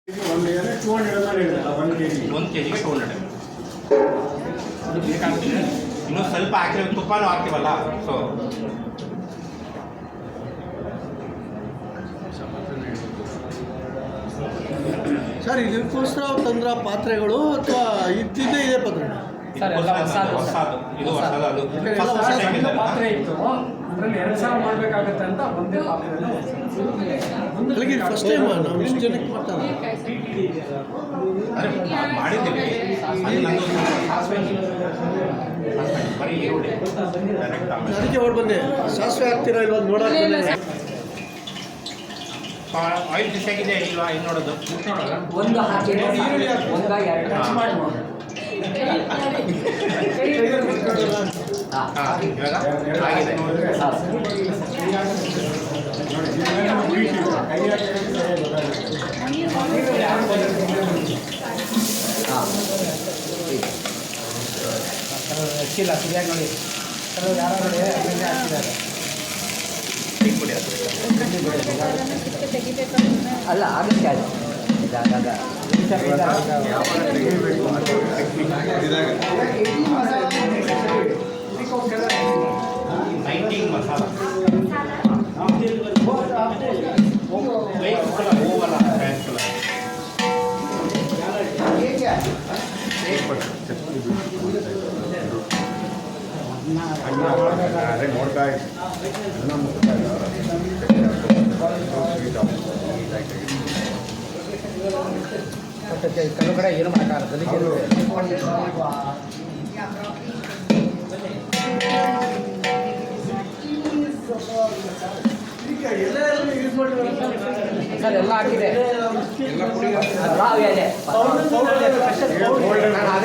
1 kg 200 ಇನ್ನೂ ಸ್ವಲ್ಪ ಹಾಕಿ ತುಪ್ಪನೂ ಹಾಕ್ತೀವಲ್ಲ so sir ಇದಕ್ಕೋಸ್ಕರ ತಂದ್ರ ಪಾತ್ರೆಗಳು ಅಥವಾ ಇದ್ದಿದ್ದೇ ಇದೆ ಪಾತ್ರೆ ಇದು ಹೊಸದು ಪಾತ್ರೆ ಇತ್ತು ಅದರಲ್ಲಿ 2 ಸಾವಿರ ಮಾಡಬೇಕಾಗತ್ತೆ ಅಂತ ಒಂದೇ ಪಾತ್ರೆ ಫಸ್ಟ್ ಟೈಮ್ ನಾವು ಇಷ್ಟು ಜನಕ್ಕೆ ಮಾಡ್ತಾರೆ ಮಾಡಿದ್ದೀವಿ ಬರೀ ಈರುಳ್ಳಿ ಅದಕ್ಕೆ ಹೊರಡು ಬಂದೆ ಸಾಸಿವೆ ಹಾಕ್ತೀರಾ ಇವಾಗ ನೋಡೋಕೆ ಆಯಿಲ್ ಬಿಸಿಯಾಗಿದೆ ಇಲ್ವಾ ಇದು ನೋಡೋದು ಒಂದು ಹಾಕಿ ಒಂದು ಮಾಡಿ ಇವಾಗ ಆಗಿದೆ ಹಚ್ಚಿಲ್ಲ ಸರಿಯಾಗಿ ನೋಡಿ ಕೆಲವು ಯಾರು ನೋಡಿ ಅದನ್ನೇ ಹಾಕಿದ್ದಾರೆ ಅಲ್ಲ ಆಗುತ್ತೆ ಅದು ಇದಾಗ ಮಸಾಲ ಅದೇ ನೋಡ್ತಾ ಕೆಲವು ಕಡೆ ಏನು ಮಾಡೋಕ್ಕಾಗಲ್ಲ ಸರ್ ಎಲ್ಲ ಹಾಕಿದೆ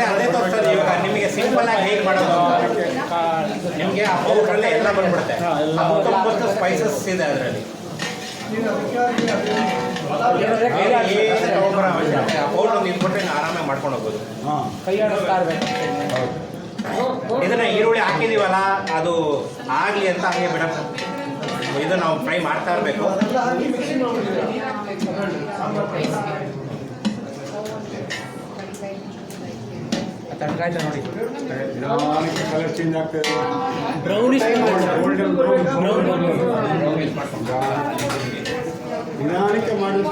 ಅದೇ ತೋರಿಸ್ತದೆ ಇವಾಗ ನಿಮಗೆ ಸಿಂಪಲ್ ಆಗಿ ಹೇಗೆ ಮಾಡೋದು ನಿಮಗೆ ಆ ಪೌಡ್ರಲ್ಲೇ ಎಲ್ಲ ಬಂದ್ಬಿಡುತ್ತೆ 19 ಸ್ಪೈಸಸ್ ಇದೆ ಅದರಲ್ಲಿ ಪೌಡ್ರ್ ಒಂದು ಇಟ್ಬಿಟ್ರೆ ಆರಾಮಾಗಿ ಮಾಡ್ಕೊಂಡು ಹೋಗ್ಬೋದು ಇದನ್ನ ಈರುಳ್ಳಿ ಹಾಕಿದೀವಲ್ಲ ಅದು ಆಗಲಿ ಅಂತ ಹಂಗೆ ಬಿಡ ಇದು ನಾವು ಫ್ರೈ ಮಾಡ್ತಾ ಇರಬೇಕು ತಡ್ಕಾಯ್ತು ನೋಡಿ ಕಲರ್ ಚೇಂಜ್ ಆಗ್ತದೆ ಬ್ರೌನಿಶ್ ನಿಧಾನಕ್ಕೆ ಮಾಡಿದ್ರೆ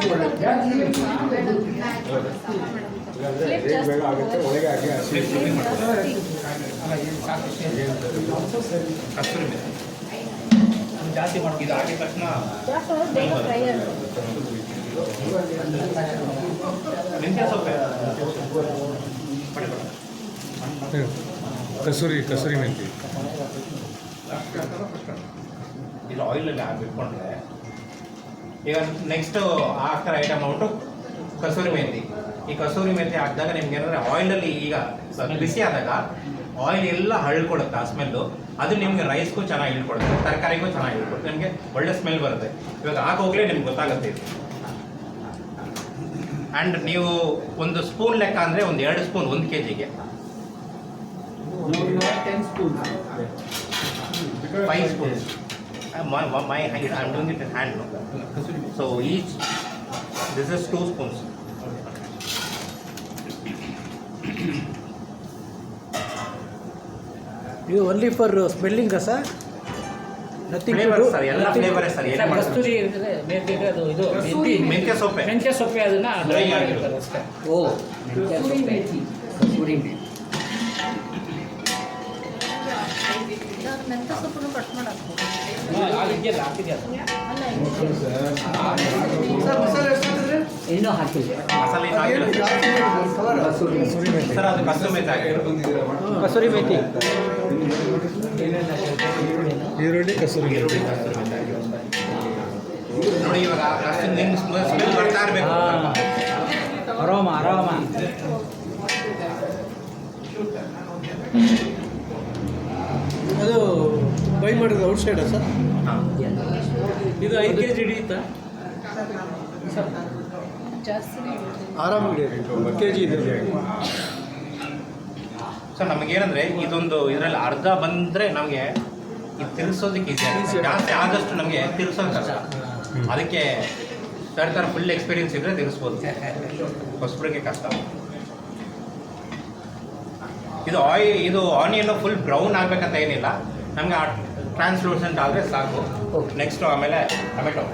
ಒಳ್ಳೆ ಬೇಗ ಆಗುತ್ತೆ ಒಳಗೆ ಹಾಕಿ ಕಸ್ತೂರಿ ಮೆಥಿ ಜಾಸ್ತಿ ಮಾಡಿ ಇದು ಹಾಕಿದ ತಕ್ಷಣ ಮೆಂತ್ಯ ಸೊಪ್ಪೆ ಕಸೂರಿ ಮೆಂತಿ ಇದು ಆಯಿಲಲ್ಲಿ ಹಾಕಿಟ್ಕೊಂಡ್ರೆ ಈಗ ನೆಕ್ಸ್ಟ್ ಹಾಕ್ತಾರೆ ಐಟಮ್ ಔಟು ಕಸೂರಿ ಮೆಂತಿ ಈ ಕಸೂರಿ ಮೆಂತಿ ಹಾಕಿದಾಗ ನಿಮ್ಗೆ ಏನಂದರೆ ಆಯಿಲಲ್ಲಿ ಈಗ ಬಿಸಿ ಆದಾಗ ಆಯಿಲ್ ಎಲ್ಲ ಹಳ್ಕೊಡುತ್ತೆ ಆ ಸ್ಮೆಲ್ಲು ಅದು ನಿಮಗೆ ರೈಸ್ಗೂ ಚೆನ್ನಾಗಿ ಇಳ್ಕೊಡುತ್ತೆ ತರಕಾರಿಗೂ ಚೆನ್ನಾಗಿ ಇಳ್ಕೊಡುತ್ತೆ ನಿಮಗೆ ಒಳ್ಳೆ ಸ್ಮೆಲ್ ಬರುತ್ತೆ ಇವಾಗ ಹಾಕೋಗ್ಲೇ ನಿಮ್ಗೆ ಗೊತ್ತಾಗುತ್ತೆ ಇದು ಆ್ಯಂಡ್ ನೀವು ಒಂದು ಸ್ಪೂನ್ ಲೆಕ್ಕ ಅಂದರೆ ಒಂದು 2 spoon 1 kgಗೆ 5 spoons my hand, I'm doing it in hand. No? So each, this is 2 spoons. You only for smelling, sir? Nothing Flavor, to do. sir. ಎಲ್ಲ ಫ್ಲೇವರ್ ಸರ್ ಏನು ಕಸ್ತೂರಿ ಮೇಥಿಗೆ ಅದು ಇದು ಮೆಂತ್ಯ ಸೊಪ್ಪೆ ಮೆಂತ್ಯ ಸೊಪ್ಪೆ ಅದನ್ನ ಡ್ರೈ ಆಗಿರೋದು ಅಷ್ಟೇ ಓ ಮೆಂತ್ಯ ಸೊಪ್ಪೆ ಕಸ್ತೂರಿ ಮೇಥಿ ಮೆಂತ್ಯ ಸೊಪ್ಪನ್ನು ಕಟ್ ಮಾಡಾಕ್ಬೋದು ಹಾಕಿದ್ಯಲ್ಲ ಹಾಕಿದ್ಯಲ್ಲ ಇನ್ನೂ ಹಾಕಿದೆ ಮಸಾಲೆ ಏನು ಹಾಕಿಲ್ಲ ಸರ್ ಅದು ಕಸ್ತೂರಿ ಮೆಂತ್ಯ ಆಗಿರೋದು ಕಸೂರಿ ಮೇಥಿ ಈರುಳ್ಳಿ ಕಸೂರಿ ಮೆಂತಿ ನೋಡಿ ಇವಾಗ ನಿಮ್ಮ ಸ್ಮೆಲ್ ಬರ್ತಾ ಇರಬೇಕು ಆರಾಮ ಅದು ಬೈ ಮಾಡಿದ್ರೆ ಔಟ್ ಸೈಡಾ ಸರ್ ಇದು 5 kg ಹಿಡಿಯುತ್ತಾ ಜಾಸ್ತಿ ಆರಾಮಾಗಿ 1 kg ಇದೆ ಸರ್ ನಮಗೇನಂದರೆ ಇದೊಂದು ಇದರಲ್ಲಿ ಅರ್ಧ ಬಂದರೆ ನಮಗೆ ಇದು ತಿರ್ಸೋದಕ್ಕೆ ಈಸಿ ಆಗುತ್ತೆ ಜಾಸ್ತಿ ಆದಷ್ಟು ನಮಗೆ ತಿರ್ಸೋದು ಕಷ್ಟ ಅದಕ್ಕೆ ಥರ ಫುಲ್ ಎಕ್ಸ್ಪೀರಿಯನ್ಸ್ ಇದ್ದರೆ ತಿರ್ಸ್ಬೋದು. ಹೊಸಬ್ರಿಗೆ ಕಷ್ಟ. ಇದು ಆನಿಯನ್ನು ಫುಲ್ ಬ್ರೌನ್ ಆಗಬೇಕಂತ ಏನಿಲ್ಲ, ನಮಗೆ ಆ ಟ್ರಾನ್ಸ್ಲೂಸೆಂಟ್ ಆದರೆ ಸಾಕು. ನೆಕ್ಸ್ಟು ಆಮೇಲೆ ಟೊಮೆಟೊ.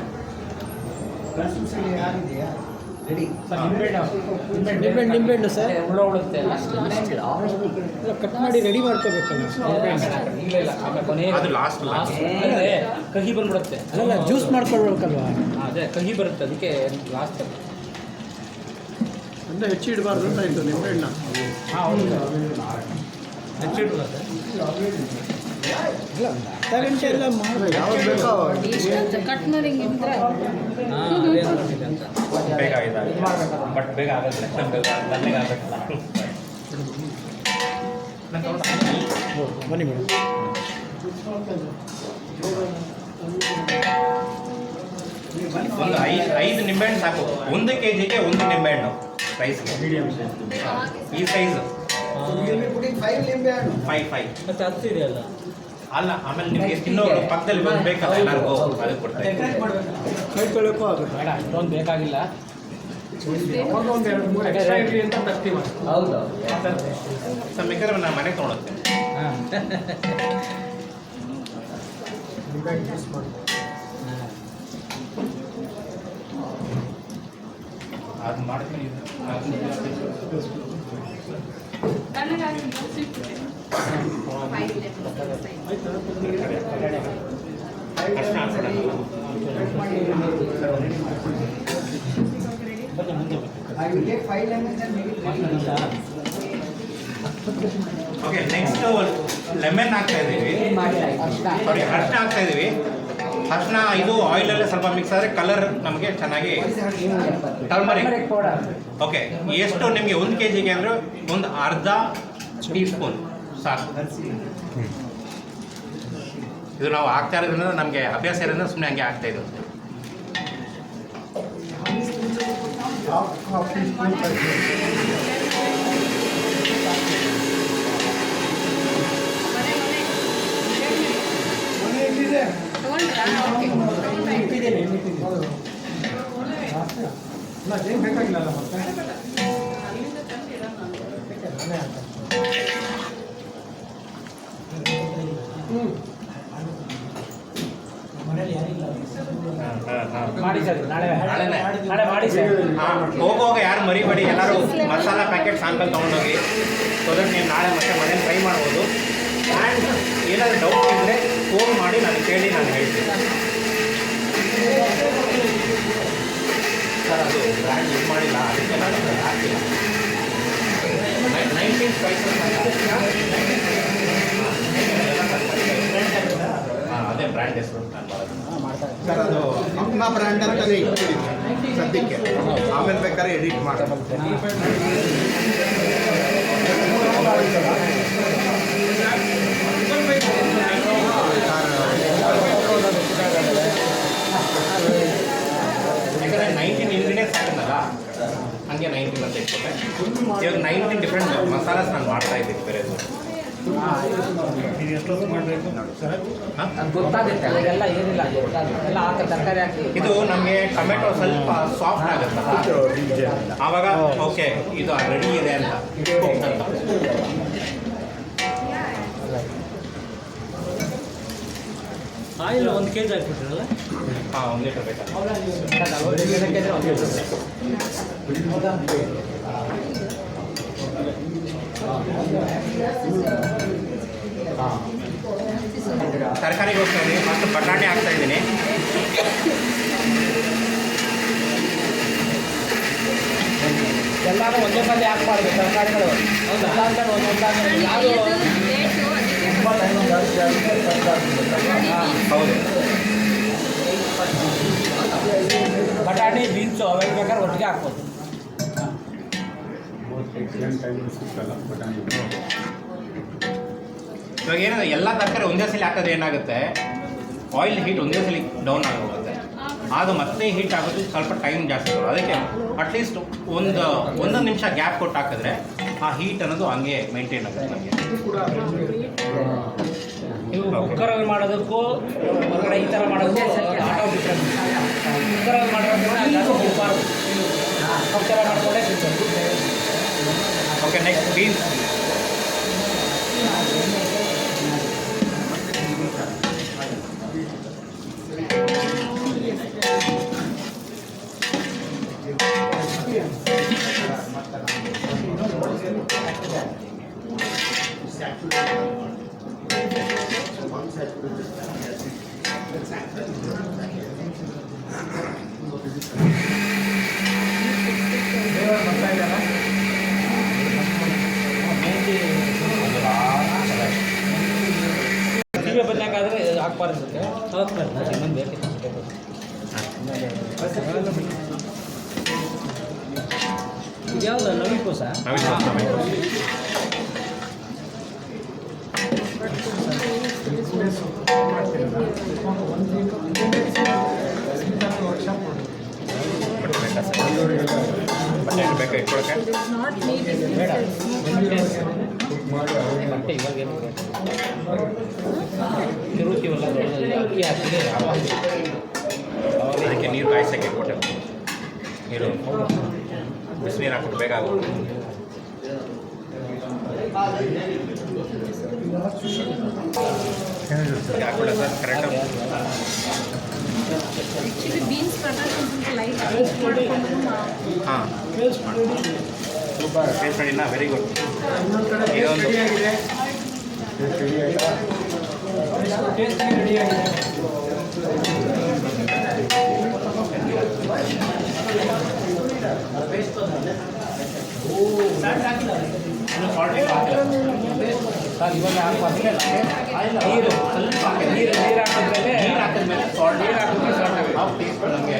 ನಿಂಬೆಹಣ್ಣು ಸರ್ ಹುಳ ಉಳುತ್ತೆ ಕಟ್ ಮಾಡಿ ರೆಡಿ ಮಾಡ್ಕೋಬೇಕಲ್ಲ. ಇಲ್ಲ ಆಮೇಲೆ ಕೊನೆಗೆ ಅದು ಲಾಸ್ಟ್ ಅಂದರೆ ಕಹಿ ಬಂದ್ಬಿಡುತ್ತೆ. ಅಲ್ಲ ಜ್ಯೂಸ್ ಮಾಡ್ಕೊಳ್ಬೇಕಲ್ವಾ. ಅದೇ ಕಹಿ ಬರುತ್ತೆ, ಅದಕ್ಕೆ ಲಾಸ್ಟ್. ಅಂದರೆ ಹೆಚ್ಚಿಡಬಾರ್ದು ಅಂತ ಇತ್ತು ನಿಂಬೆಹಣ್ಣ. ಹಾಂ ಹೌದು, ಹೆಚ್ಚಿಡ್ಬೋದು. ಅಲ್ಲ ಒಂದು ಅರ್ಧ ಗಂಟೆ ಎಲ್ಲ ಮಾಡಬೇಕು. ಯಾವ್ದು ಬೇಕೋ ಇಷ್ಟೊಂದು ಕಟ್ ಮಾಡಿ ಹಿಂಗಿದ್ರೆ ಬೇಗ ಇದಾಗಿದೆ, ಬಟ್ ಬೇಗ ಆಗೋದಿಲ್ಲ. ನನಗೆ ಆಗಬೇಕಲ್ಲ. ಬನ್ನಿ ಮೇಡಮ್. ಒಂದು 5 ನಿಂಬೆಹಣ್ಣು ಸಾಕು. 1 kgಗೆ 1 ನಿಂಬೆಹಣ್ಣು ಸೈಜ್ಗೆ. ಈ ಸೈಜ್ 5 ಮತ್ತೆ ಹತ್ತು ಇದೆಯಲ್ಲ. ಅಲ್ಲ, ಆಮೇಲೆ ನಿಮಗೆ ತಿನ್ನೋರು ಪಕ್ಕದಲ್ಲಿ ಬಂದು ಬೇಕಲ್ಲ ಎಲ್ಲರಿಗೂ, ಅದಕ್ಕೆ ಕೊಡ್ತಾರೆ. ಕೈ ತೊಳೆಯೋಕ್ಕೂ ಆಗುತ್ತೆ. ಬೇಡ ಅಷ್ಟೊಂದು ಬೇಕಾಗಿಲ್ಲ. ಒಂದು 2-3 ಎಕ್ಸ್ಟ್ರಾ ಇರಲಿ ಅಂತ ತರ್ತೀವಿ. ಹೌದು. ಬೇಕಾದ್ರೆ ನಾನು ಮನೆಗೆ ತೊಗೊಳುತ್ತೆ. ಅದು ಮಾಡ್ತೀನಿ. ಕಷ್ಟ ಅನ್ಸೋಣ. ಓಕೆ, ನೆಕ್ಸ್ಟ್ ಲೆಮನ್ ಹಾಕ್ತಾ ಇದ್ದೀವಿ. ಸಾರಿ, ಅರಿಶಿನ ಹಾಕ್ತಾ ಇದ್ದೀವಿ. ಅರಿಶಿನ ಇದು ಆಯಿಲಲ್ಲೇ ಸ್ವಲ್ಪ ಮಿಕ್ಸ್ ಆದರೆ ಕಲರ್ ನಮಗೆ ಚೆನ್ನಾಗಿ ಟರ್ಮರಿಕ್. ಓಕೆ, ಎಷ್ಟು ನಿಮಗೆ 1 kgಗೆ ಅಂದರೆ ಒಂದು ಅರ್ಧ ಟೀ ಸ್ಪೂನ್ ಸಾಕು. ಇದು ನಾವು ಹಾಕ್ತಾ ಇರೋದ್ರಿಂದ ನಮಗೆ ಅಭ್ಯಾಸ ಇರೋದ್ರಿಂದ ಸುಮ್ಮನೆ ಹಂಗೆ ಆಗ್ತಾ ಇದ್ದು. ಅದೇನು ಬೇಕಾಗಿಲ್ಲ ಮತ್ತೆ. ಮಾಡಿ ಸರ್, ನಾಳೆ ಮಾಡಿ ಸರ್. ಹೋಗುವಾಗ ಯಾರು ಮರಿಬೇಡಿ, ಎಲ್ಲರೂ ಮಸಾಲ ಪ್ಯಾಕೆಟ್ ಸ್ಯಾಂಪಲ್ ತೊಗೊಂಡೋಗಿ. ಸೊ ದಟ್ ನೀವು ನಾಳೆ ಮತ್ತೆ ಮನೇಲಿ ಟ್ರೈ ಮಾಡ್ಬೋದು. ಆ್ಯಂಡ್ ಏನಾದರೂ ಡೌಟ್ ಇದ್ದರೆ ಫೋನ್ ಮಾಡಿ ನಾನು ಕೇಳಿ ನಾನು ಹೇಳ್ತೀನಿ. ಸರ್, ಅದು ಬ್ರ್ಯಾಂಡ್ ಯೂಸ್ ಮಾಡಿಲ್ಲ, ಅದಕ್ಕೆ ನಾನು ಹಾಕಿಲ್ಲ. 19 ಸ್ಪೈಸಸ್ ಅದೇ ಬ್ರ್ಯಾಂಡ್ ಹೆಸರು ನಾನು ಮಾಡೋದು. ಸರ್, ಅದು ನಮ್ಮ ಬ್ರ್ಯಾಂಡ್ ಅಂತಲೇ ಇಟ್ಬಿಡಿ ಸದ್ಯಕ್ಕೆ. ಆಮೇಲೆ ಬೇಕಾದ್ರೆ ಎಡಿಟ್ ಮಾಡಿ. ಯಾಕಂದರೆ 19 ಇಂಗ್ರೀಡಿಯೆಂಟ್ಸ್ ಹಾಕಿದ್ನಲ್ಲ, ಹಂಗೆ 19 ಅಂತ ಇಟ್ಕೊಂಡೆ. ಇವಾಗ 19 ಡಿಫ್ರೆಂಟ್ ಮಸಾಲಾಸ್ ನಾನು ಮಾಡ್ತಾ ಇದ್ದೀನಿ ಬೇರೆ. ಗೊತ್ತಾಗುತ್ತೆ ಅದೆಲ್ಲ ಏನಿಲ್ಲ, ಎಲ್ಲ ಹಾಕಿ ತರಕಾರಿ ಹಾಕಿ. ಇದು ನಮಗೆ ಟೊಮೆಟೊ ಸ್ವಲ್ಪ ಸಾಫ್ಟ್ ಆಗುತ್ತಲ್ಲ, ಆವಾಗ ಓಕೆ ಇದು ರೆಡಿ ಇದೆ ಅಂತ. Oil 1 kg ಹಾಕ್ಬಿಟ್ರಲ್ಲ. ಹಾಂ, 1 ಲೀಟರ್ ಬೇಕಾ? ತರಕಾರಿಗೋಸ್ಕರ ಮತ್ತು ಬಟಾಟೆ ಹಾಕ್ತಾ ಇದ್ದೀನಿ. ಎಲ್ಲರೂ ಒಂದೇ ಸಲ ಹಾಕ್ಬಾರ್ದು ತರಕಾರಿಗಳು. ಹೌದು, ಬಟಾಣಿ ಬೀನ್ಸು ಅವೆಲ್ಲ ಬೇಕಾದ್ರೆ ಒಟ್ಟಿಗೆ ಹಾಕ್ಬೋದು. ಇವಾಗ ಏನಂದ್ರೆ ಎಲ್ಲ ತರಕಾರಿ ಒಂದೇ ಸಲ ಹಾಕೋದು ಏನಾಗುತ್ತೆ, ಆಯಿಲ್ ಹೀಟ್ ಒಂದೇ ಸಲ ಡೌನ್ ಆಗೋಗುತ್ತೆ. ಅದು ಮತ್ತೆ ಹೀಟ್ ಆಗೋದು ಸ್ವಲ್ಪ ಟೈಮ್ ಜಾಸ್ತಿ ಆಗೋದು. ಅದಕ್ಕೆ ಅಟ್ಲೀಸ್ಟ್ ಒಂದು ನಿಮಿಷ ಗ್ಯಾಪ್ ಕೊಟ್ಟು ಹಾಕಿದ್ರೆ ಆ ಹೀಟ್ ಅನ್ನೋದು ಹಂಗೆ ಮೇಂಟೈನ್ ಆಗುತ್ತೆ ನಮಗೆ. ನೀವು ಕುಕ್ಕರಲ್ಲಿ ಮಾಡೋದಕ್ಕೂ ಹೊರಗಡೆ ಈ ಥರ ಮಾಡೋದಕ್ಕೂ ಆಟೋ ಡಿಫ್ರೆನ್ಸ್. ಥರ ಮಾಡೋದ್ರಿಂದ ಜಾಸ್ತಿ ತಿನ್ನಬಾರ್ದು. ಆ ಥರ ಮಾಡ್ಕೊಂಡೇ ತಿನ್ಬೇಕು. Okay, next beans. ಬರ್ತಾ ಇದೆಯಲ್ಲ ಸೀಬೆ ಬದನೆಕಾದ್ರೆ ಹಾಕ್ಬಾರ್ದು ಅದಕ್ಕೆ. ಹಾಕ್ಬಾರ್ದು ಇನ್ನೊಂದು ಬೇಕಿತ್ತು. ಇದು ಯಾವುದು ನವಿಕೋಸ? ವರ್ಕ್ಶಾಪ್ ಬಟ್ಟೆ ಬೇಕಾ ಇಟ್ಕೊಳಕ್ಕೆ? ನಾಟ್ ನೀಡ್ ಬೇಡ ಮಾಡಿ ಅವ್ರಿಗೆ ಬಟ್ಟೆ ಇವಾಗ ಏನು ತಿರುತ್ತೀವಲ್ಲ ದೊಡ್ಡದು ಅಕ್ಕಿ ಹಾಕಿದೆ ಅದಕ್ಕೆ ನೀರು ಕಾಯಿಸೋಕ್ಕೆ ಕೊಟ್ಟೆ. ನೀರು ಬಿಸಿನೀರು ಹಾಕ್ಬಿಟ್ಟು ಬೇಗ ಆಗೋದು. ಹಾಕ್ಬಿಡ ಸರ್ ಕರೆಕ್ಟಾಗಿ. ಆ್ಯಕ್ಚುಲಿ ಬೀನ್ಸ್ ಕಟ್ಟಾಗಿ ಸ್ವಲ್ಪ ಲೈಟ್ ರೋಸ್ಟ್ ಮಾಡ್ಕೊಂಡು ಹಾಂ, ಸೂಪರ್ ಟೇಸ್ಟ್ ಮಾಡಿನ, ವೆರಿ ಗುಡ್. ಇನ್ನೊಂದು ಕಡೆ ಈಗ ಒಂದು ರೆಡಿ ಆಗಿದೆ. ರೆಡಿ ಆಯ್ತಾ? ಟೇಸ್ಟ್ ರೆಡಿ ಆಗಿದೆ. ಸರ್ ಇವಾಗ ಹಾಕ್ಬಾರ್ದು. ನೀರು ಸ್ವಲ್ಪ ನೀರು ಹಾಕಿದ್ಮೇಲೆ ನೀರು ಹಾಕಿದ್ಮೇಲೆ ಸಾಲ್ಟ್, ನೀರು ಹಾಕಿದ್ಮೇಲೆ ಸಾಲ್ಟ್ ನಾವು ಟೇಸ್ಟ್ ನಮಗೆ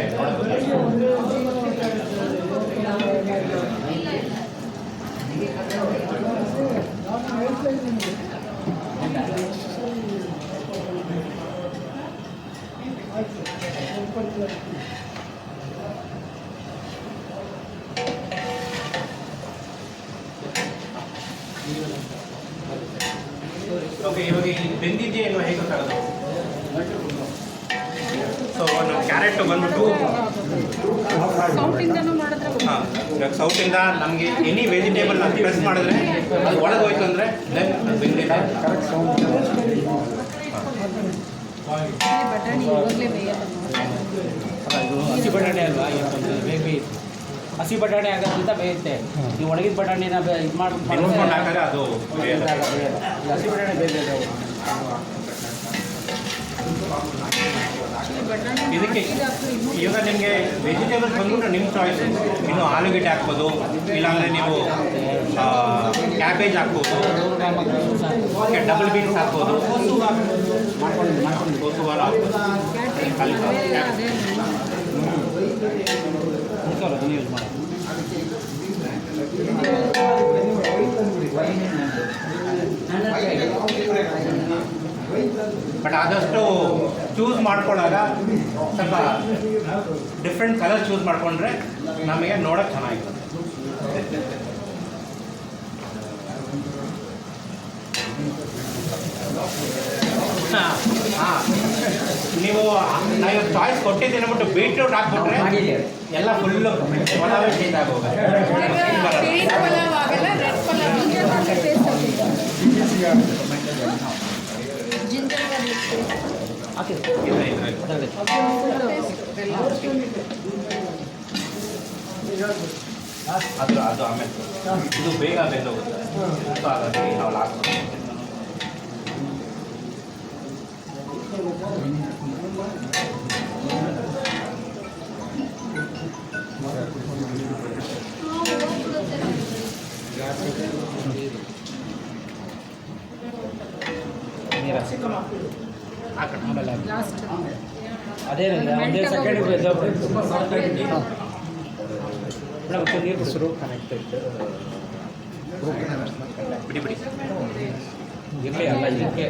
ಓಕೆ. ಇವಾಗ ಈ ಬೆಂದಿದ್ದೆ ಏನು ಹೇಗೆ ಗೊತ್ತಾಗೋದು? ಸೊ ನಾವು ಕ್ಯಾರೆಟ್ ಬಂದ್ಬಿಟ್ಟು ಸೌಟಿಂದನೂ ಮಾಡಿದ್ರೆ ಹಾಂ, ಇವಾಗ ಸೌಟಿಂದ ನಮಗೆ ಎನಿ ವೆಜಿಟೇಬಲ್ ನಾವು ಪ್ರೆಸ್ ಮಾಡಿದ್ರೆ ಅದು ಒಳಗೆ ಹೋಯ್ತು ಅಂದರೆ ದೆನ್ ಅದು ಬೆಂದಿದೆ. ಬಟಾಣಿ ಇವಾಗಲೇ ಬೇಯಲ್ಲ. ಹಸಿ ಬಟಾಣಿ ಅಲ್ವಾ, ಬೇಬಿ ಹಸಿ ಬಟಾಣಿ ಆಗೋದ್ರಿಂದ ಬೇಯುತ್ತೆ. ನೀವು ಒಣಗಿದ ಬಟಾಣಿನ ಇದು ನೆನೆಸ್ಕೊಂಡು ಹಾಕಿದ್ರೆ ಅದು ಬೇಯಲ್ಲ. ಹಸಿ ಬಟಾಣಿ ಬೇರೆ ಬಟಾಣಿ ಇದಕ್ಕೆ ಇವಾಗ ನಿಮಗೆ ವೆಜಿಟೇಬಲ್ಸ್ ಬಂದ್ಬಿಟ್ಟು ನಿಮ್ಮ ಚಾಯ್ಸ್. ಇನ್ನು ಆಲೂಗೆಡ್ಡೆ ಹಾಕ್ಬೋದು, ಇಲ್ಲಾಂದರೆ ನೀವು ಕ್ಯಾಬೇಜ್ ಹಾಕ್ಬೋದು, ಓಕೆ, ಡಬಲ್ ಬೀನ್ಸ್ ಹಾಕ್ಬೋದು, ಕೋಸುವಾರ ಹಾಕ್ಬೋದು. ಕ್ಯಾಟ್ರಿಂಗ್ ಅದೇ ಯೂಸ್ ಮಾಡಿ. ಬಟ್ ಆದಷ್ಟು ಚೂಸ್ ಮಾಡ್ಕೊಳ್ಳಾಗ ಸ್ವಲ್ಪ ಡಿಫ್ರೆಂಟ್ ಕಲರ್ ಚೂಸ್ ಮಾಡಿಕೊಂಡ್ರೆ ನಮಗೆ ನೋಡೋಕ್ಕೆ ಚೆನ್ನಾಗಿರುತ್ತೆ. ಹಾಂ, ನೀವು ನಾವು ಚಾಯ್ಸ್ ಕೊಟ್ಟಿದ್ದೀನಿ ಅಂದ್ಬಿಟ್ಟು ಬೀಟ್ರೂಟ್ ಹಾಕ್ಬಿಟ್ರೆ ಎಲ್ಲ ಫುಲ್ಲು ಪಲಾವೇ ಚೇಂಜ್ ಆಗೋಗುತ್ತೆ. ಗ್ರೀನ್ ಪಲಾವ್ ಆಗಲ್ಲ, ರೆಡ್ ಪಲಾವ್ ಜಿಂಜರ್ ಹಾಕಿದೆ ಅದು ಆಮೇಲೆ ಇದು ಬೇಗ ಬೆಂದೋಗುತ್ತೆ. ಸೊ ಹಾಗಾಗಿ ನಾವು ಲಾಸ್ಟ್ ನೀರು ಹಾಕೋಣ. ಲಾಸ್ಟ್ ಅದೇನಿಲ್ಲ ಒಂದೇ ಸೆಕೆಂಡ್ ತುಂಬ ಸಾಫ್ಟ್ ಆಗಿದೆ. ಮೇಡಮ್ ನೀರು ಹೆಸರು ಬಿಡಿ ಬಿಡಿ. ಇರಲಿ ಅಲ್ಲ ಇದಕ್ಕೆ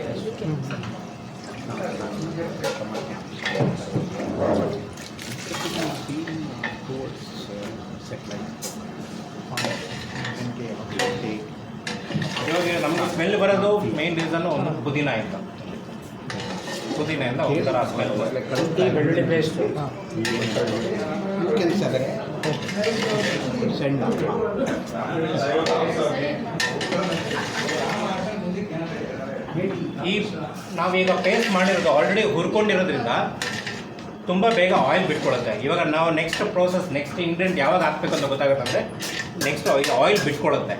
ಇವಾಗ ನಮ್ಗೆ ಸ್ಮೆಲ್ ಬರೋದು ಮೇನ್ ರೀಸನ್ನು ಒಂದು ಪುದೀನ ಆಯಿತು. ಪುದೀನೆಯಿಂದ ಒಂಥರ ಸ್ಮೆಲ್ ಶುಂಠಿ ಬೆಳ್ಳುಳ್ಳಿ ಪೇಸ್ಟು ಈ ನಾವೀಗ ಪೇಸ್ಟ್ ಮಾಡಿರೋದು ಆಲ್ರೆಡಿ ಹುರ್ಕೊಂಡಿರೋದ್ರಿಂದ ತುಂಬ ಬೇಗ ಆಯಿಲ್ ಬಿಟ್ಕೊಳ್ಳುತ್ತೆ. ಇವಾಗ ನಾವು ನೆಕ್ಸ್ಟ್ ಪ್ರೋಸೆಸ್ ನೆಕ್ಸ್ಟ್ ಇಂಗ್ರೀಡಿಯೆಂಟ್ ಯಾವಾಗ ಹಾಕ್ಬೇಕು ಅಂತ ಗೊತ್ತಾಗುತ್ತೆ ಅಂದರೆ ನೆಕ್ಸ್ಟ್ ಈಗ ಆಯಿಲ್ ಬಿಟ್ಕೊಳ್ಳುತ್ತೆ.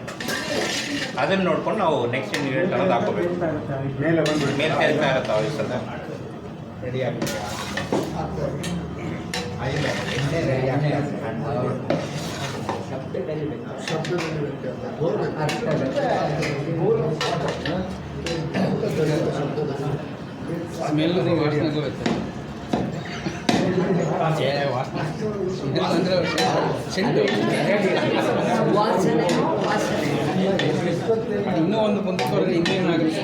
ಅದನ್ನು ನೋಡ್ಕೊಂಡು ನಾವು ನೆಕ್ಸ್ಟ್ ಇಂಗ್ರೀಡಿಯೆಂಟ್ ಅನ್ನೋದು ಹಾಕೋಬೇಕು. ಮೇಲೆ ಬಂದ್ಬಿಟ್ಟು ಮೇಲೆ ತೇಲ್ತಾ ಇರುತ್ತೆ ಆಯಿಲ್ ಸದ ರೆಡಿ ಆಗುತ್ತೆ. ಶಬ್ದದಲ್ಲಿ ಸ್ಮೆಲ್ ವಾಸನೆ ಬರುತ್ತೆ. ಇನ್ನೂ ಒಂದು ಕುಂತ್ಕೊಂಡ್ರೆ ಇನ್ನೇನಾಗುತ್ತೆ.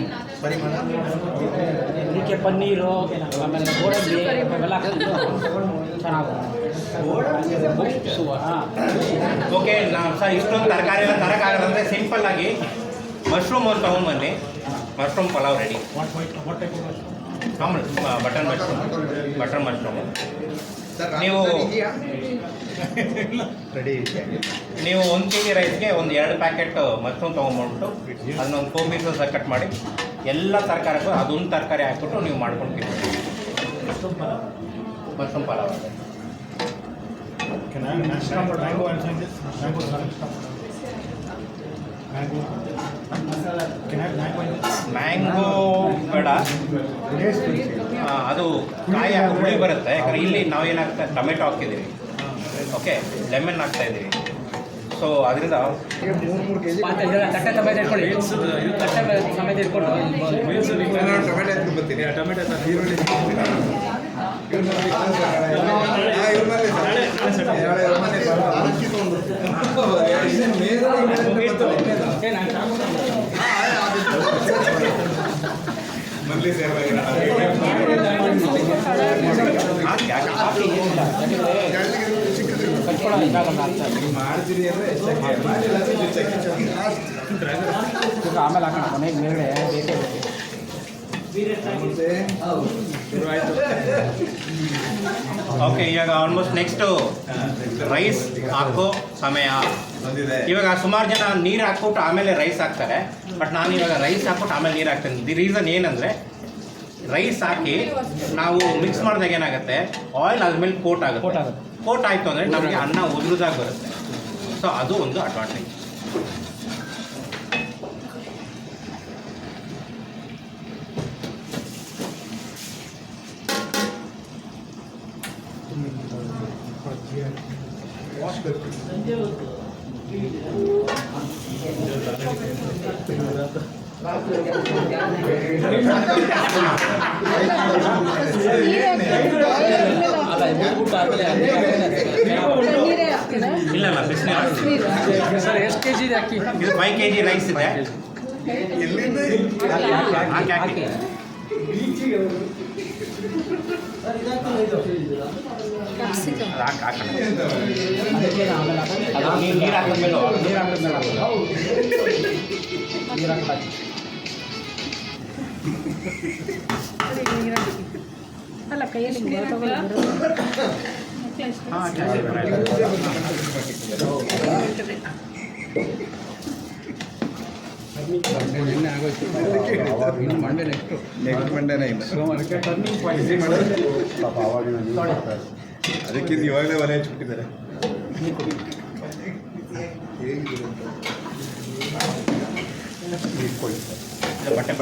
ಇದಕ್ಕೆ ಪನ್ನೀರು ಆಮೇಲೆ ಗೋಡಂಬಿ ಅವೆಲ್ಲ ಓಕೆ. ನಾವು ಸರ್ ಇಷ್ಟೊಂದು ತರಕಾರಿ ಎಲ್ಲ ತರೋಕ್ಕಾಗಲ್ಲ ಅಂದರೆ ಸಿಂಪಲ್ ಆಗಿ ಮಶ್ರೂಮ್ ಒಂದು ತೊಗೊಂಡ್ಬನ್ನಿ. Mushroom pulao ready. ಮಾಮೂಲು ಬಟರ್ ಮಶ್ರೂಮು ನೀವು ನೀವು 1 kg ರೈಸ್ಗೆ ಒಂದು 2 ಪ್ಯಾಕೆಟ್ ಮಶ್ರೂಮ್ ತೊಗೊಂಡ್ಬಿಟ್ಟು ಅದನ್ನ ಒಂದು 4 ಪೀಸಸ್ ಕಟ್ ಮಾಡಿ ಎಲ್ಲ ತರಕಾರಿಗೂ ಅದೊಂದು ತರಕಾರಿ ಹಾಕ್ಬಿಟ್ಟು ನೀವು ಮಾಡ್ಕೊಂಡು ತಿನ್ಬೋದು. ಮಶ್ರೂಮ್ ಪಲಾವ್ ಮ್ಯಾಂಗೋ ಬೇಡ, ಅದು ಕಾಯಿ ಹುಳಿ ಬರುತ್ತೆ. ಯಾಕಂದರೆ ಇಲ್ಲಿ ನಾವೇನಾಗ್ತಾ ಟೊಮೆಟೊ ಹಾಕ್ತಿದ್ದೀವಿ, ಓಕೆ, ಲೆಮನ್ ಹಾಕ್ತಾ ಇದ್ದೀವಿ. ಸೊ ಅದರಿಂದ ತಟ್ಟೆ ಸಮೇತ ಇಟ್ಕೊಳ್ಳಿ. ತಟ್ಟೆ ಸಮೇತ ಇಟ್ಕೊಂಡು ಆಮೇಲೆ ಹಾಕೋಣ. ಕೊನೆಗೆ ಮೇಲ್ಗಡೆ ಬೇಕೇ ಓಕೆ. ಇವಾಗ ಆಲ್ಮೋಸ್ಟ್ ನೆಕ್ಸ್ಟು ರೈಸ್ ಹಾಕೋ ಸಮಯ. ಇವಾಗ ಸುಮಾರು ಜನ ನೀರು ಹಾಕ್ಬಿಟ್ಟು ಆಮೇಲೆ ರೈಸ್ ಹಾಕ್ತಾರೆ. ಬಟ್ ನಾನು ಇವಾಗ ರೈಸ್ ಹಾಕ್ಬಿಟ್ಟು ಆಮೇಲೆ ನೀರು ಹಾಕ್ತೇನೆ. ದಿ ರೀಸನ್ ಏನಂದರೆ ರೈಸ್ ಹಾಕಿ ನಾವು ಮಿಕ್ಸ್ ಮಾಡಿದಾಗ ಏನಾಗುತ್ತೆ, ಆಯಿಲ್ ಅದ್ಮೇಲೆ ಕೋಟ್ ಆಗುತ್ತೆ. ಕೋಟ್ ಆಯಿತು ಅಂದರೆ ನಮಗೆ ಅನ್ನ ಉದುರುದಾಗಿ ಬರುತ್ತೆ. ಸೊ ಅದು ಒಂದು ಅಡ್ವಾಂಟೇಜ್. ಇಲ್ಲ ಬಿಸಿನೀರು ಸರ್ ಎಷ್ಟು ಕೆ ಜಿ ಇದೆ ಅಕ್ಕಿ? ಇದು 5 kg ರೈಸ್ ಇದೆ. ಹಾಕಿ ಹಾಕೋಣ. ನೀರು ಹಾಕಿದ್ಮೇಲೆ ಅಲ್ಲ ಕೈಯಲ್ಲಿ ಮಂಡೆ ನೆಕ್ಸ್ಟ್ ಮಂಡೇನೇ ಇಲ್ಲ. ಅದಕ್ಕಿಂತ ಇವಾಗಲೇ ಒಲೆ ಹಚ್ಬಿಟ್ಟಿದ್ದಾರೆ. ಬಟ್ಟೆ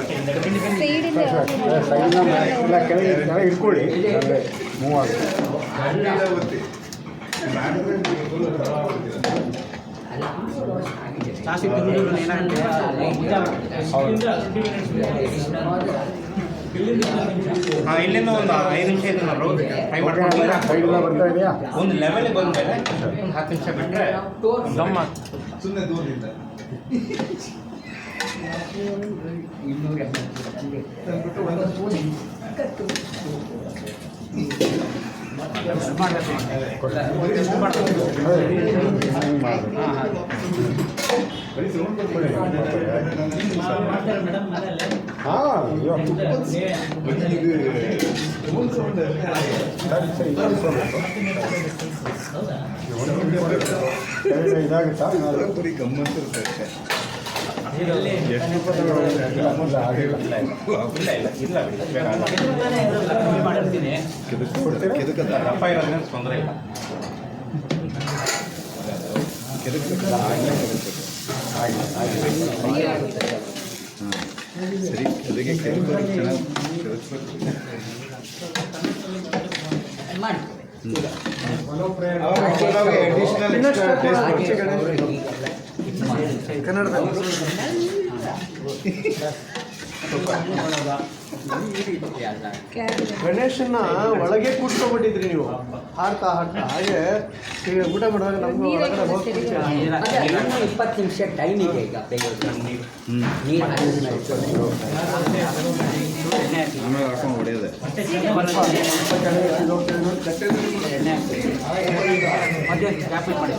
ಇಟ್ಕೊಳ್ಳಿ ಮೂವ್ ಆಗುತ್ತೆ. ಜಾಸ್ತಿ ತಿಂಗಳು ಏನಾಗುತ್ತೆ ಇಲ್ಲಿಂದ ಒಂದು 5 ನಿಮಿಷ ಇದನ್ನ ಫ್ರೈ ಮಾಡ್ಕೊಂಡು ಒಂದು ಲೆವೆಲ್ಗೆ ಬಂದಮೇಲೆ ಒಂದು 10 ನಿಮಿಷ ಬಿಟ್ಟರೆ ದಮ್ ಸುಮ್ಮನೆ ದೂರದಿಂದ ಮೇಡಮ್ ಹಾಂ ಅಯ್ಯೋ ಇದಾಗುತ್ತಾ ಬರೀ ಗಮ್ಮತ್ತು ಇರುತ್ತೆ ಆಗಿಲ್ಲ ಇಲ್ಲ ಇಲ್ಲ ಬೇಗ ಮಾಡಿರ್ತೀನಿ. ದಪ್ಪ ಇರೋದ್ರಿಂದ ತೊಂದರೆ ಇಲ್ಲ. ಸರಿ ಅದಕ್ಕೆ ಕೆದಕು ಚೆನ್ನಾಗಿ ಮಾಡಿ. ಗಣೇಶನ್ನ ಒಳಗೆ ಕೂತ್ಕೊಂಡ್ಬಿಟ್ಟಿದ್ರಿ ನೀವು ಹಾಡ್ತಾ ಹಾಗೆ ಈಗ ಊಟ ಮಾಡಿದಾಗ ನಮ್ಗೆ ಒಳಗಡೆ ಹೋಗ್ಬಿಡ್ತೀವಿ. ಅದೇ ಇನ್ನೂ 20 ನಿಮಿಷ ಟೈಮ್ ಇದೆ ಈಗ ತೆಗೆಯೋದು. ನೀರು ಆಮೇಲೆ ಹಾಕೊಂಡು ಹೊಡೆಯೋದೆ ಎಣ್ಣೆ ಮಧ್ಯ ಕ್ಯಾಪಿಟ್ ಮಾಡಿ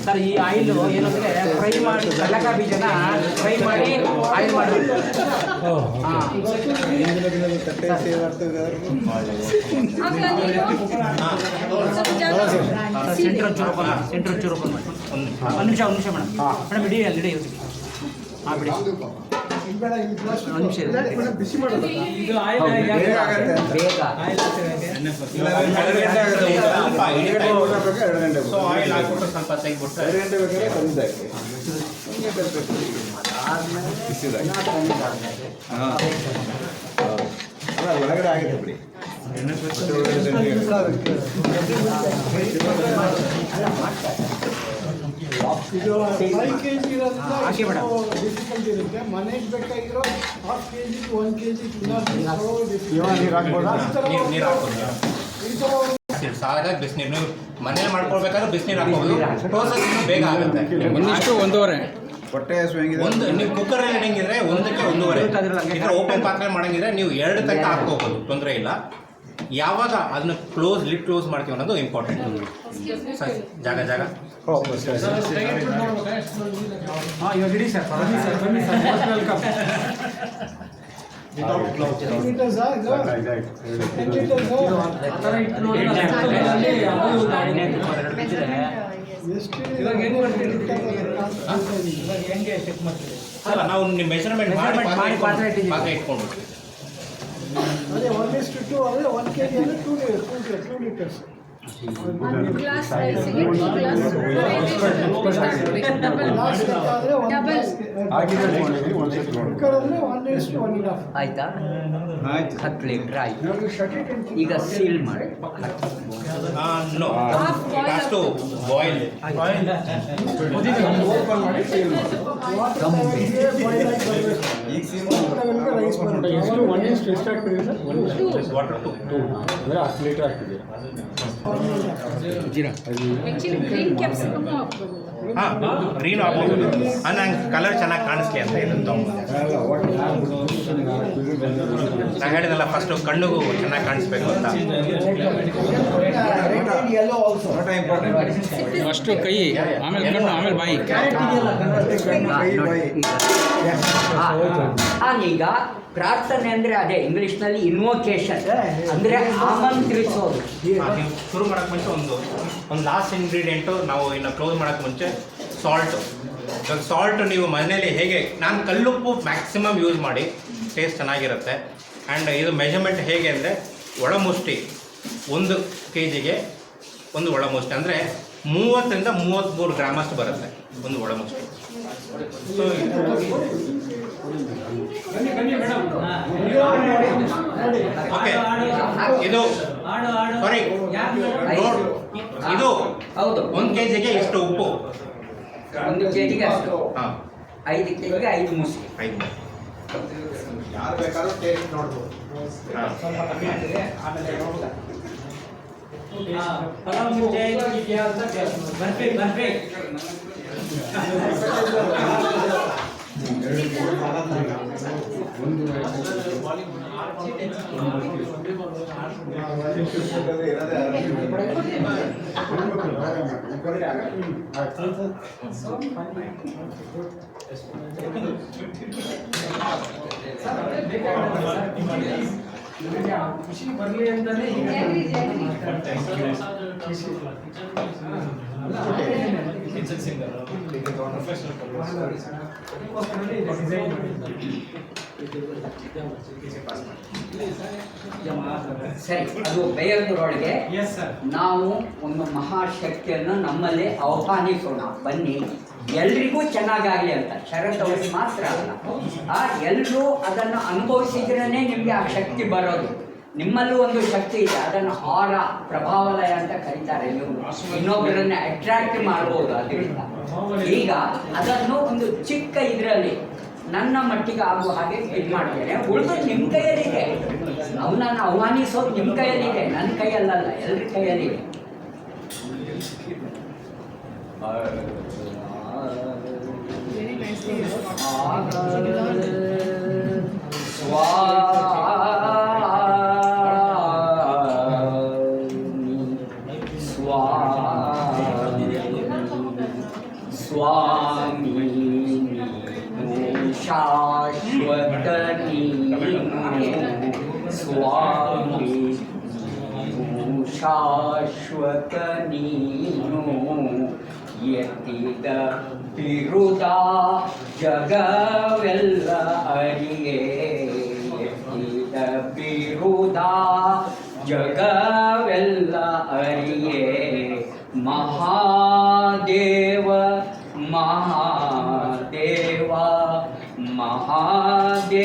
ಸರ್. ಈ ಆಯಿಲ್ ಏನಂದರೆ ಫ್ರೈ ಮಾಡಿ ಕಡಲೆಕಾಯಿ ಬೀಜನ ಫ್ರೈ ಮಾಡಿ ಆಯಿಲ್ ಮಾಡಬೇಕು. ಸೆಂಟ್ರ್ ಚೂರು ಓಪನ್ ಮಾಡಿ. ಒಂದು ನಿಮಿಷ ಮೇಡಮ್ ಇಡೀ ಅಲ್ಲಿ ಇಡೀ ಹಾಂ ಬಿಡಿ ಒಂದು ನಿಮಿಷ ಬಿಸಿ ಮಾಡೋದು ಇದು ಆಯಿಲ್ ಬೇಗ ಸೊ ಆಯಿಲ್ ಹಾಕ್ಬಿಟ್ಟು ಸ್ವಲ್ಪ ತೆಗಿಬಿಟ್ರೆ ಹಾಂ ಅಲ್ಲ ಒಳಗಡೆ ಆಗಿದೆ ಬಿಡಿ ಇದು 5 kg ಹಾಕಿ ಮೇಡಮ್. ಡಿಫಿಕಲ್ಟ್ ಇರುತ್ತೆ. ಮನೆಗೆ ಬೇಕಾಗಿರೋ 1/2 kg to 1 kg ಇವಾಗ ನೀರು ಹಾಕ್ಬೋದಾ? ನೀರು ಹಾಕ್ಬೋದು. ಸಾಲಾಗಿ ಬಿಸಿನೀರು ನೀವು ಮನೇಲಿ ಮಾಡ್ಕೊಳ್ಬೇಕಾದ್ರೆ ಬಿಸಿನೀರು ಹಾಕ್ಬೋದು. ಪ್ರೋಸೆಸ್ ಬೇಗ ಆಗುತ್ತೆ. ಹೊಟ್ಟೆ ಹಸುವಂಗಿದೆ ಒಂದು ನೀವು ಕುಕ್ಕರ್ ಇಡಂಗಿದ್ರೆ 1ಕ್ಕೆ 1.5. ಈ ಥರ ಓಪನ್ ಪಾತ್ರೆ ಮಾಡಂಗಿದ್ರೆ ನೀವು 2 ತನಕ ಹಾಕ್ಕೋಬೋದು, ತೊಂದರೆ ಇಲ್ಲ. ಯಾವಾಗ ಅದನ್ನ ಲಿಡ್ ಕ್ಲೋಸ್ ಮಾಡ್ತೀವಿ ಅನ್ನೋದು ಇಂಪಾರ್ಟೆಂಟ್. ಜಾಗ ಹಾಂ ಇವಾಗ ಇಡಿ ಸರ್. ಬನ್ನಿ ಸರ್ ವೆಲ್ಕಮ್. ಇವಾಗ ಹೆಂಗೆ ಮಾಡ್ತೀವಿ? ಇವಾಗ ಹೆಂಗೆ ಚೆಕ್ ಮಾಡ್ತೀವಿ? ಅಲ್ಲ, ನಾವು ನಿಮ್ಮ ಮೆಜರ್ಮೆಂಟ್ ಮಾಡಿ ಪಾತ್ರೆ ಇಟ್ಕೊಂಡು ಅದೇ 1:2 ಅಂದರೆ 1 kg ಅಂದರೆ 2 liters. ಒಂದು ಗ್ಲಾಸ್ ರೈಸ್ಗೆ 2 ಗ್ಲಾಸ್ ಕುಕ್ಕರ್ ಅಂದರೆ 1:1.5. ಆಯಿತಾ? ಆಯ್ತು 10 ಲೀಟ್ರ್ ಆಯಿತು. ಈಗ ಸೀಲ್ ಮಾಡಿ ನೋ ಟು ಬಾಯ್ಲ್ ರೈಸ್ ಬರುತ್ತೆ. ಎಷ್ಟು 1:1 ಎಷ್ಟು ಹಾಕ್ತಿದ್ದೀರಿ ಸರ್? ವಾಟರ್ 2 ಅಂದರೆ 10 ಲೀಟ್ರ್ ಹಾಕ್ತಿದ್ದೀರಾ? ಆ್ಯಕ್ಚುಲಿ ಗ್ರೀನ್ ಕ್ಯಾಪ್ಸಿಕಮ್ ಹಾಕ್ಬೋದು. ಹಾಂ ಗ್ರೀನ್ ಹಾಕ್ಬೋದು. ನಂಗೆ ಕಲರ್ ಚೆನ್ನಾಗಿ ಕಾಣಿಸ್ಲಿ ಅಂತ ಇದನ್ನು ನಾನು ಹೇಳಿದಲ್ಲ ಫಸ್ಟು ಕಣ್ಣಿಗೂ ಚೆನ್ನಾಗಿ ಕಾಣಿಸ್ಬೇಕು ಅಂತ. ಫಸ್ಟು ಕೈ, ಆಮೇಲೆ ಕಣ್ಣು, ಆಮೇಲೆ ಬಾಯಿ. ಈಗ ಪ್ರಾರ್ಥನೆ ಅಂದರೆ ಅದೇ ಇಂಗ್ಲೀಷ್ನಲ್ಲಿ ಇನ್ವೊಕೇಶನ್ ಅಂದರೆ ಆಮಂತ್ರಿಸೋದು. ನೀವು ಶುರು ಮಾಡೋಕ್ಕೆ ಮುಂಚೆ ಒಂದು ಲಾಸ್ಟ್ ಇಂಗ್ರೀಡಿಯೆಂಟು ನಾವು ಇನ್ನು ಕ್ಲೋಸ್ ಮಾಡೋಕ್ಕೆ ಮುಂಚೆ ಸಾಲ್ಟು. ಇವಾಗ ಸಾಲ್ಟು ನೀವು ಮನೇಲಿ ಹೇಗೆ, ನಾನು ಕಲ್ಲುಪ್ಪು ಮ್ಯಾಕ್ಸಿಮಮ್ ಯೂಸ್ ಮಾಡಿ ಟೇಸ್ಟ್ ಚೆನ್ನಾಗಿರುತ್ತೆ. ಆ್ಯಂಡ್ ಇದು ಮೆಜರ್ಮೆಂಟ್ ಹೇಗೆ ಅಂದರೆ ಒಳಮುಷ್ಟಿ 1 kgಗೆ ಒಂದು ಒಳಮುಷ್ಟಿ ಅಂದರೆ 30 to 33 ಗ್ರಾಮಷ್ಟು ಬರುತ್ತೆ ಒಂದು ಒಳಮುಷ್ಟಿ. ಸೊ ಓಕೆ, ಇದು ಸಾರಿ ಇದು ಹೌದು 1 kgಗೆ ಇಷ್ಟು ಉಪ್ಪು, 1 kgಗೆ ಅಷ್ಟು. ಹಾಂ 5 kgಗೆ 5 ಮುಷ್ಟಿ. 5 ಯಾರು ಬೇಕಾದ್ರೂ ಟೇಸ್ಟ್ ನೋಡ್ಬೋದು. ಬರ್ಬೇಕು ಒಂದು ನನಗೆ ಆ ಖುಷಿ ಬರಲಿ ಅಂತಾನೆ ಈಗ ಸರಿ, ಅದು ಬೆಂಗಳೂರೊಳಗೆ ಎಸ್ ಸರ್. ನಾವು ಒಂದು ಮಹಾಶಕ್ತಿಯನ್ನು ನಮ್ಮಲ್ಲಿ ಆಹ್ವಾನಿಸೋಣ. ಬನ್ನಿ, ಎಲ್ರಿಗೂ ಚೆನ್ನಾಗಾಗಲಿ ಅಂತ. ಶರತ್ ಅವ್ರಿಗೆ ಮಾತ್ರ ಅಲ್ಲ, ಎಲ್ಲರೂ ಅದನ್ನು ಅನುಭವಿಸಿದ್ರೇ ನಿಮಗೆ ಆ ಶಕ್ತಿ ಬರೋದು. ನಿಮ್ಮಲ್ಲೂ ಒಂದು ಶಕ್ತಿ ಇದೆ, ಅದನ್ನು ಆರ ಪ್ರಭಾವಲಯ ಅಂತ ಕರೀತಾರೆ. ನೀವು ಇನ್ನೊಬ್ಬರನ್ನ ಅಟ್ರಾಕ್ಟ್ ಮಾಡ್ಬೋದು ಅದರಿಂದ. ಈಗ ಅದನ್ನು ಒಂದು ಚಿಕ್ಕ ಇದರಲ್ಲಿ ನನ್ನ ಮಟ್ಟಿಗೆ ಆಗುವ ಹಾಗೆ ಇದು ಮಾಡ್ತೇನೆ. ಉಳಿದು ನಿಮ್ಮ ಕೈಯಲ್ಲಿದೆ, ಅವನನ್ನು ಆಹ್ವಾನಿಸೋದು ನಿಮ್ಮ ಕೈಯಲ್ಲಿದೆ, ನನ್ನ ಕೈಯಲ್ಲಲ್ಲ, ಎಲ್ಲರ ಕೈಯಲ್ಲಿದೆ. Very nicely. ಸ್ವಾಮಿ ಶಾಶ್ವತ ಸ್ವಾಮಿ ಶಾಶ್ವತ ನೀನು ಎತ್ತಿದ ಬಿರುದ ಜಗವೆಲ್ಲ ಅರಿಯೇ, ಎತ್ತಿದ ಬಿರುದ ಜಗವೆಲ್ಲ ಅರಿಯೇ. ಮಹಾದೇವ ಮಹಾದೇವ ಮಹಾದೇವ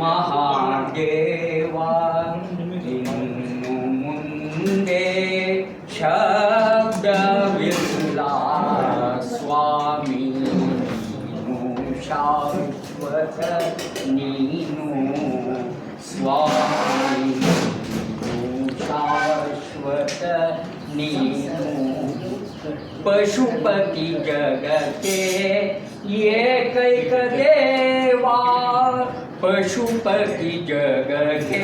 ಮಹಾದೇವ. ಇನ್ನು ಮುಂದೆ ಶಬ್ದವಿಲ್ಲ ಸ್ವಾಮಿ, ನೀನು ಶಾಶ್ವತ ನೀನು ಸ್ವಾಮಿ, ಶಾಶ್ವತ ನೀನು. ಪಶುಪತಿ ಜಗಕ್ಕೆ ಏಕೈಕ ದೇವಾ, ಪಶುಪತಿ ಜಗಕ್ಕೆ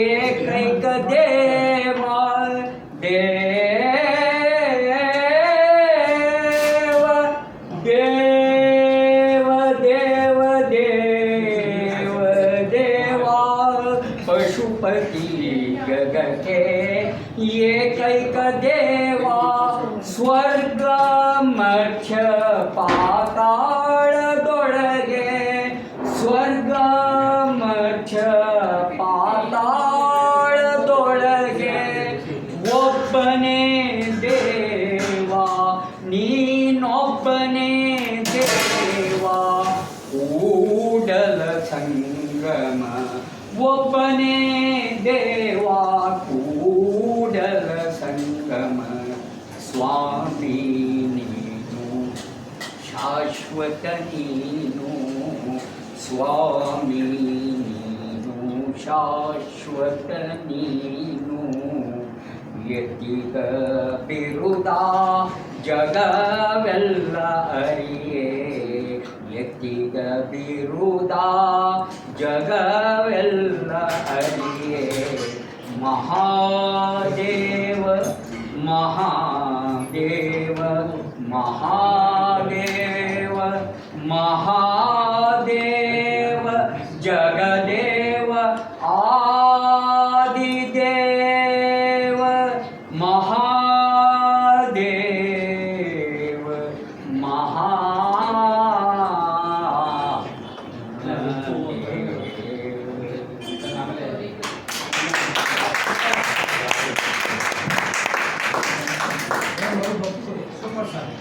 ಏಕೈಕ ದೇವಾ. ದೇವ ದೇವ ದೇವ ದೇವ ದೇವಾ. ಪಶುಪತಿ ಜಗಕ್ಕೆ ಏಕೈಕ ದೇವಾ. ಸ್ವರ್ಗ ಮಧ್ಯ ಪಾತಾಳದೊಳಗೆ, ಸ್ವರ್ಗ ಮಧ್ಯ ಪಾತಾಳದೊಳಗೆ ಒಬ್ಬನೇ ದೇವ, ನೀನೊಬ್ಬನೇ ದೇವ. ಕೂಡಲ ಸಂಗಮ ಒಬ್ಬನೇ ದೇವ, ಕೂಡಲ ಸಂಗಮ ಸ್ವಾಮಿ ನೀನು ಶಾಶ್ವತ ನೀನು ಸ್ವಾಮಿ, ನೀನು ಶಾಶ್ವತ ನೀನು. ಎತ್ತಿದ ಬಿರುದ ಜಗವೆಲ್ಲ ಅರಿಯೇ, ಎತ್ತಿದ ಬಿರುದ ಜಗವೆಲ್ಲ ಅರಿಯೇ. ಮಹಾದೇವ ಮಹಾದೇವ ಮಹಾದೇವ ಮಹಾದೇವ. ಜಗದೇವ ಆದಿದೇವ ಮಹಾದೇವ ಮಹಾ ಸೂಪರ್ ಸರ್.